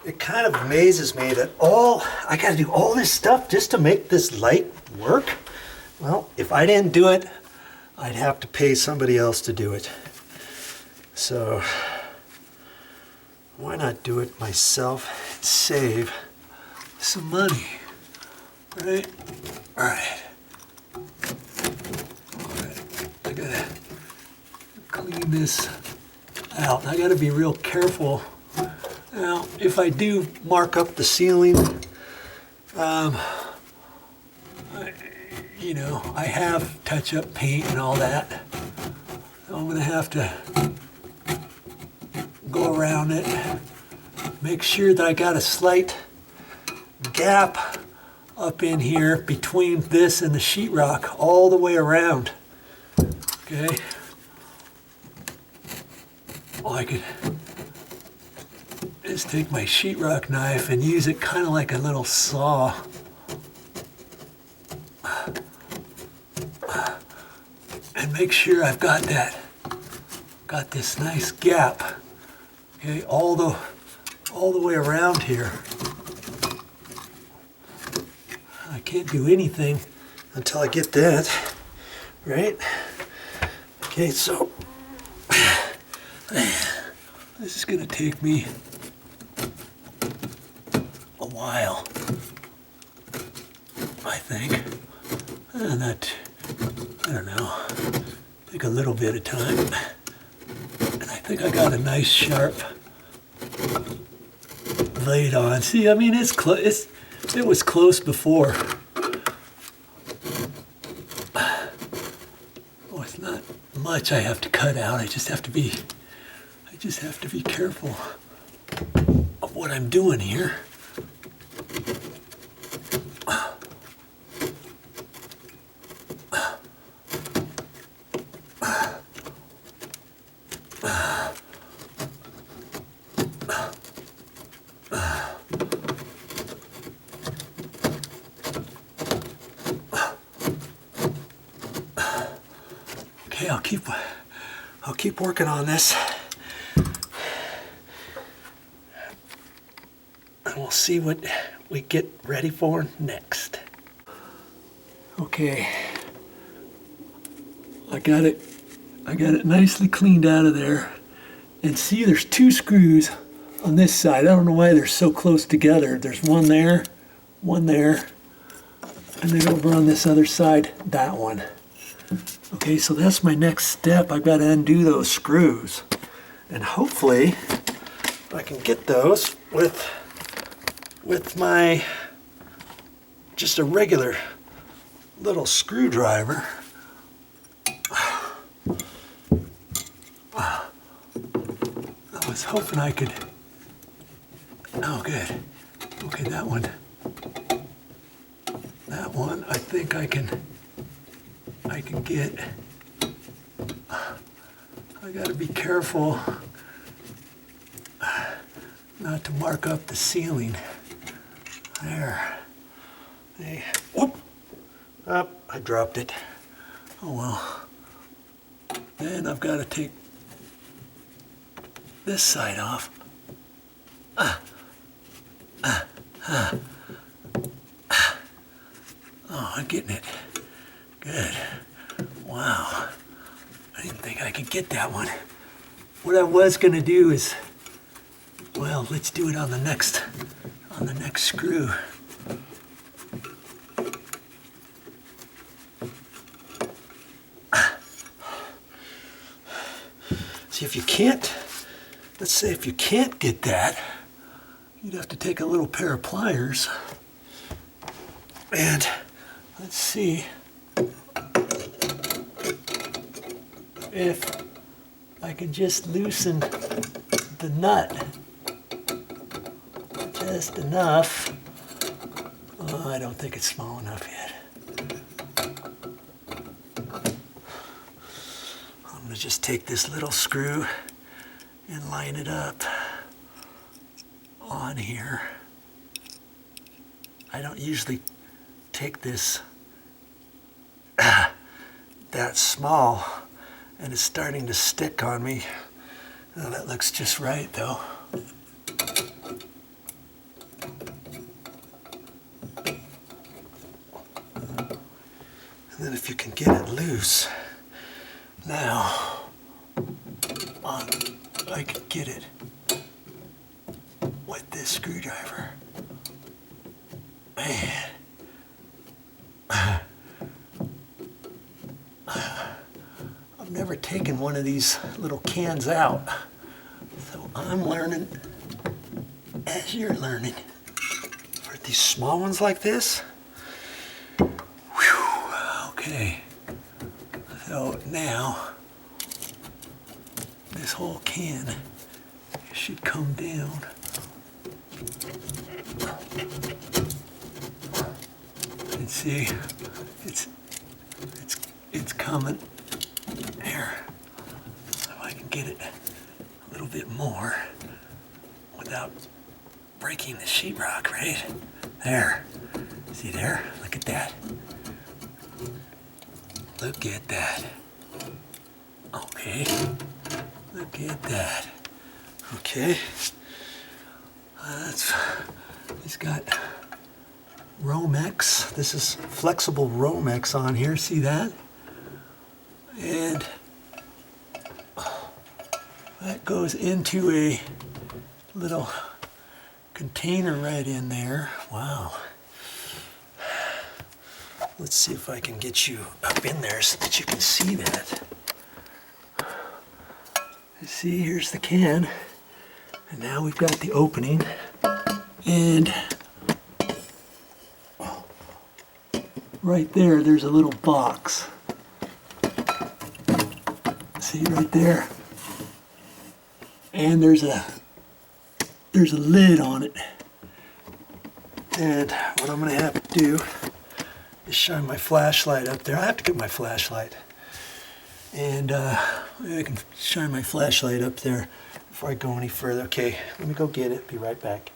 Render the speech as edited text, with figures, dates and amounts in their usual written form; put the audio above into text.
it kind of amazes me that I got to do all this stuff just to make this light work. Well, if I didn't do it, I'd have to pay somebody else to do it. So why not do it myself and save some money, right? All right. I gotta clean this out. I gotta be real careful. Now, if I do mark up the ceiling, you know, I have touch-up paint and all that. So I'm gonna have to go around it, make sure that I got a slight gap up in here between this and the sheetrock all the way around. Okay. Well, I could just take my sheetrock knife and use it kind of like a little saw. And make sure I've got this nice gap. Okay, all the way around here. I can't do anything until I get that, right? Okay, so this is gonna take me a while, I think. And that, I don't know, take a little bit of time. And I think I got a nice sharp blade on. See, I mean, it was close before. Oh, it's not much I have to cut out. I just have to be careful of what I'm doing here. Okay, I'll keep working on this. And we'll see what we get ready for next. Okay. I got it nicely cleaned out of there. And see, there's two screws on this side. I don't know why they're so close together. There's one there, and then over on this other side, that one. Okay, so that's my next step. I've got to undo those screws. And hopefully I can get those with my, just a regular little screwdriver. I was hoping I could, oh good. Okay, that one, I think I can get. I gotta be careful not to mark up the ceiling. There. Hey, whoop. Up, I dropped it. Oh well. Then I've got to take this side off. Oh, I'm getting it. Good. Wow. I didn't think I could get that one. What I was gonna do is, well, let's do it on the next screw. See, if you can't, let's say if you can't get that, you'd have to take a little pair of pliers and let's see if I can just loosen the nut just enough. Oh, I don't think it's small enough yet. I'm going to just take this little screw and line it up on here. I don't usually take this that small, and it's starting to stick on me. Oh, that looks just right though. if you can get it loose. Now, I can get it with this screwdriver. Man. I've never taken one of these little cans out, so I'm learning as you're learning. For these small ones like this, whew, okay. So now, this whole can should come down. And see, it's coming. There. If I can get it a little bit more without breaking the sheetrock, right? There. See there? Look at that. Look at that. Okay. Look at that. Okay. It's got Romex. This is flexible Romex on here. See that? And that goes into a little container right in there. Wow. Let's see if I can get you up in there so that you can see that. See, here's the can. And now we've got the opening. And right there, there's a little box. See right there? And there's a lid on it. And what I'm gonna have to do is shine my flashlight up there. I have to get my flashlight. And I can shine my flashlight up there before I go any further. Okay, let me go get it. Be right back.